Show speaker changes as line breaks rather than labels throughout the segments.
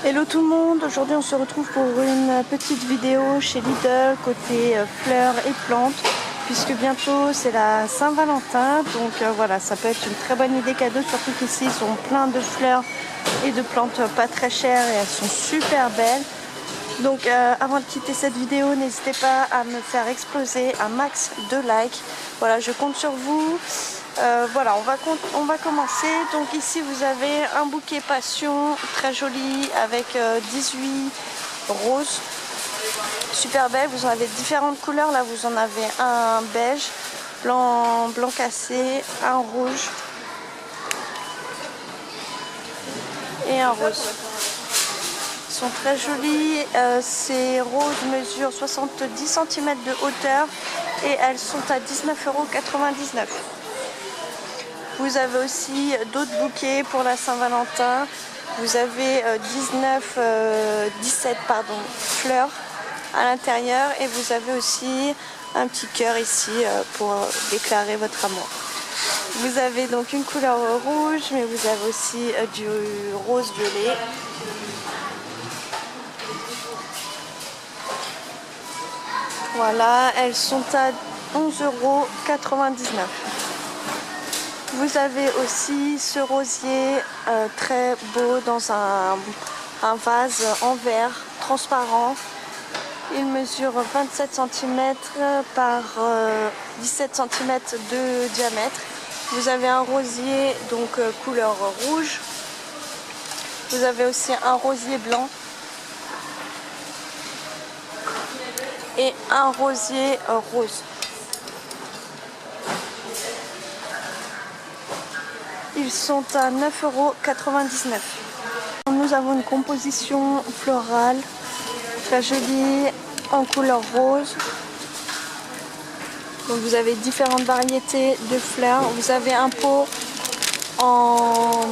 Hello tout le monde, aujourd'hui on se retrouve pour une petite vidéo chez Lidl côté fleurs et plantes puisque bientôt c'est la Saint-Valentin, donc voilà, ça peut être une très bonne idée cadeau, surtout qu'ici ils sont pleins de fleurs et de plantes pas très chères et elles sont super belles. Donc avant de quitter cette vidéo, n'hésitez pas à me faire exploser un max de likes. Voilà, je compte sur vous. Voilà, on va commencer. Donc ici vous avez un bouquet passion très joli avec 18 roses super belle. Vous en avez différentes couleurs. Là vous en avez un beige, blanc cassé, un rouge et un rose. Ils sont très jolis. Ces roses mesurent 70 cm de hauteur et elles sont à 19,99 €. Vous avez aussi d'autres bouquets pour la Saint-Valentin. Vous avez 17 fleurs à l'intérieur et vous avez aussi un petit cœur ici pour déclarer votre amour. Vous avez donc une couleur rouge, mais vous avez aussi du rose violet. Voilà, elles sont à 11,99 €. Vous avez aussi ce rosier très beau dans un vase en verre transparent. Il mesure 27 cm par 17 cm de diamètre. Vous avez un rosier donc couleur rouge. Vous avez aussi un rosier blanc et un rosier rose. Ils sont à 9,99 €. Nous avons une composition florale très jolie en couleur rose. Donc vous avez différentes variétés de fleurs. Vous avez un pot en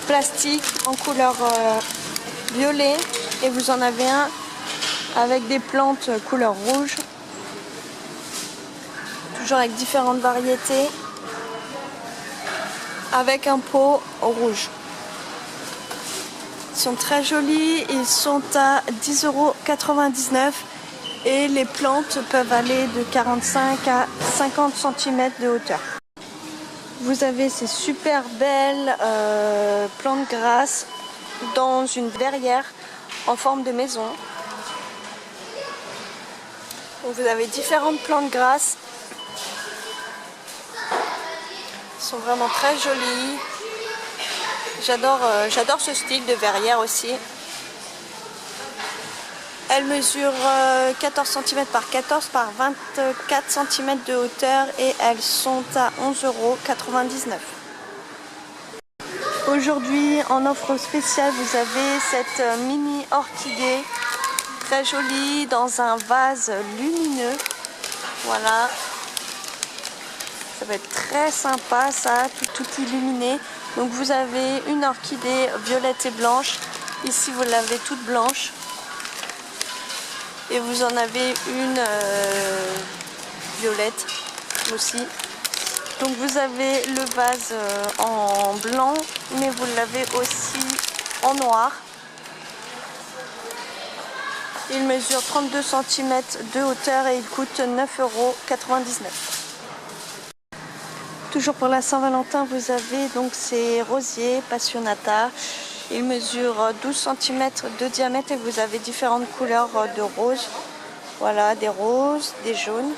plastique en couleur violet et vous en avez un avec des plantes couleur rouge. Toujours avec différentes variétés. Avec un pot rouge. Ils sont très jolis, ils sont à 10,99 € et les plantes peuvent aller de 45 à 50 cm de hauteur. Vous avez ces super belles plantes grasses dans une verrière en forme de maison. Donc vous avez différentes plantes grasses. Sont vraiment très jolies. J'adore ce style de verrière aussi. Elle mesure 14 cm par 14 par 24 cm de hauteur et elles sont à 11,99 €. Aujourd'hui en offre spéciale vous avez cette mini orchidée très jolie dans un vase lumineux. Voilà. Ça va être très sympa ça, tout illuminé. Donc vous avez une orchidée violette et blanche. Ici vous l'avez toute blanche. Et vous en avez une violette aussi. Donc vous avez le vase en blanc, mais vous l'avez aussi en noir. Il mesure 32 cm de hauteur et il coûte 9,99 €. Toujours pour la Saint-Valentin, vous avez donc ces rosiers Passionata. Ils mesurent 12 cm de diamètre et vous avez différentes couleurs de roses. Voilà, des roses, des jaunes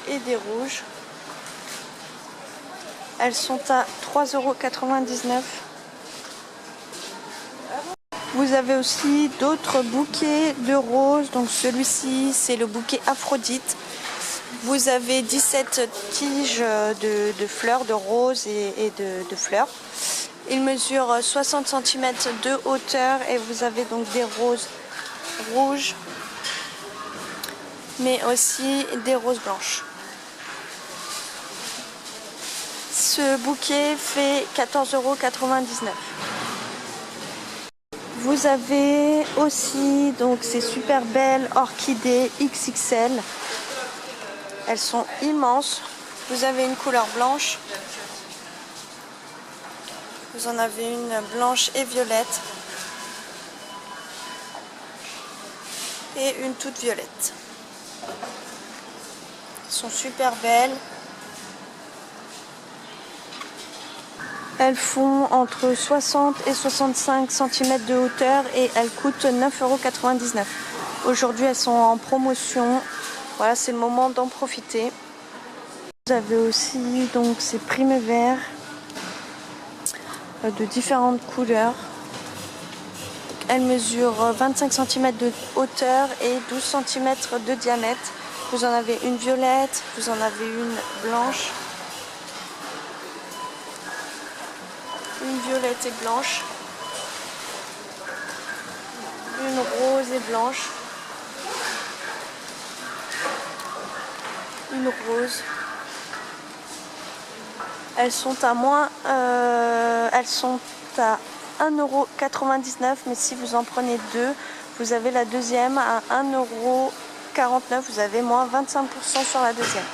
et des rouges. Elles sont à 3,99 €. Vous avez aussi d'autres bouquets de roses. Donc celui-ci, c'est le bouquet Aphrodite. Vous avez 17 tiges de fleurs, de roses et de fleurs. Il mesure 60 cm de hauteur et vous avez donc des roses rouges, mais aussi des roses blanches. Ce bouquet fait 14,99 €. Vous avez aussi donc ces super belles orchidées XXL. Elles sont immenses. Vous avez une couleur blanche Vous en avez une blanche et violette. Et une toute violette. Elles sont super belles. Elles font entre 60 et 65 cm de hauteur et elles coûtent 9,99 €. Aujourd'hui, elles sont en promotion. Voilà, c'est le moment d'en profiter. Vous avez aussi donc ces Primevera de différentes couleurs. Elles mesurent 25 cm de hauteur et 12 cm de diamètre. Vous en avez une violette, vous en avez une blanche, une violette et blanche, une rose et blanche, une rose. Elles sont à 1,99 €, mais si vous en prenez deux, vous avez la deuxième à 1,49 €. Vous avez moins 25% sur la deuxième.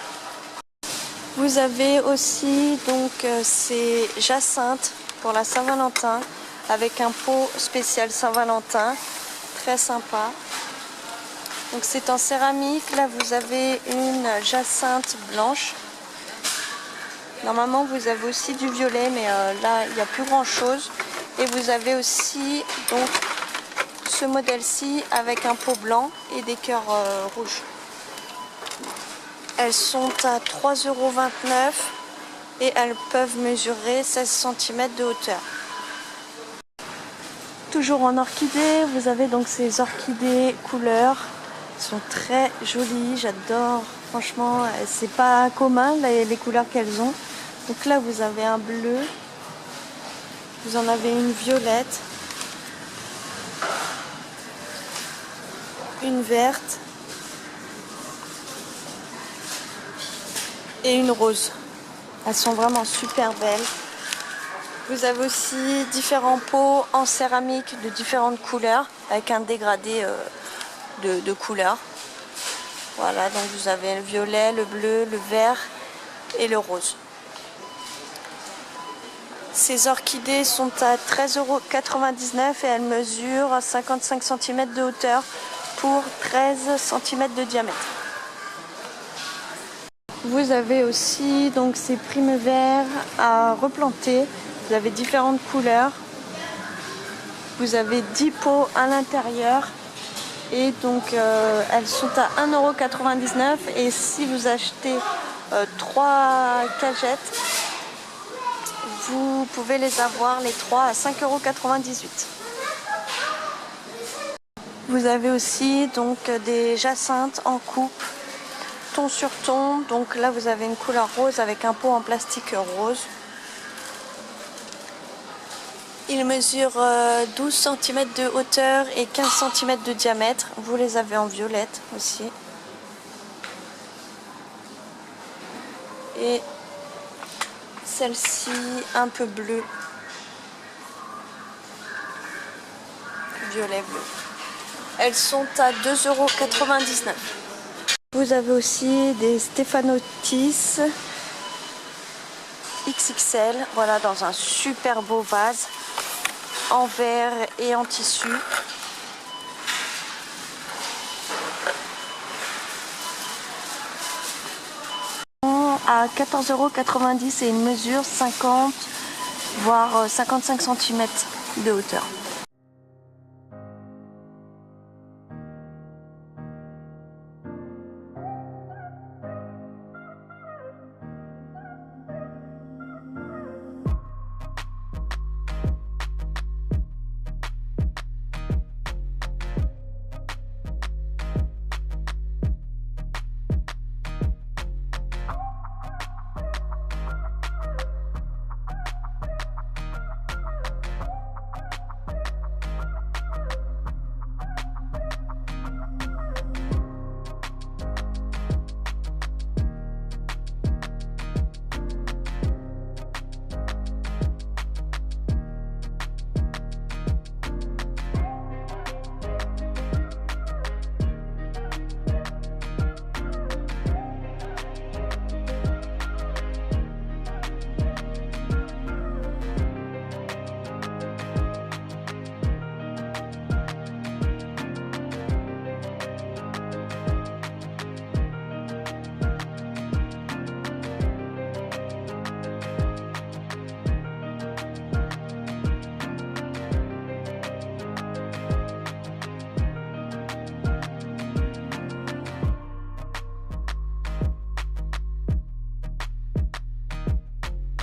Vous avez aussi donc ces jacinthes pour la Saint-Valentin avec un pot spécial Saint-Valentin, très sympa. Donc c'est en céramique. Là vous avez une jacinthe blanche. Normalement vous avez aussi du violet, mais là il n'y a plus grand chose. Et vous avez aussi donc ce modèle-ci avec un pot blanc et des cœurs rouges. Elles sont à 3,29 € et elles peuvent mesurer 16 cm de hauteur. Toujours en orchidée, vous avez donc ces orchidées couleurs. Elles sont très jolies, j'adore. Franchement, c'est pas commun les couleurs qu'elles ont. Donc là, vous avez un bleu. Vous en avez une violette. Une verte. Et une rose. Elles sont vraiment super belles. Vous avez aussi différents pots en céramique de différentes couleurs avec un dégradé de couleurs. Voilà, donc vous avez le violet, le bleu, le vert et le rose. Ces orchidées sont à 13,99 € et elles mesurent 55 cm de hauteur pour 13 cm de diamètre. Vous avez aussi donc ces Primevera à replanter. Vous avez différentes couleurs. Vous avez 10 pots à l'intérieur. Et donc elles sont à 1,99 € et si vous achetez 3 cagettes, vous pouvez les avoir les 3 à 5,98 €. Vous avez aussi donc des jacinthes en coupe, ton sur ton. Donc là vous avez une couleur rose avec un pot en plastique rose. Il mesure 12 cm de hauteur et 15 cm de diamètre. Vous les avez en violette aussi. Et celle-ci un peu bleue. Violet bleu. Elles sont à 2,99 €. Vous avez aussi des Stephanotis XXL. Voilà, dans un super beau vase. En verre et en tissu. À 14,90 € et une mesure 50 voire 55 cm de hauteur.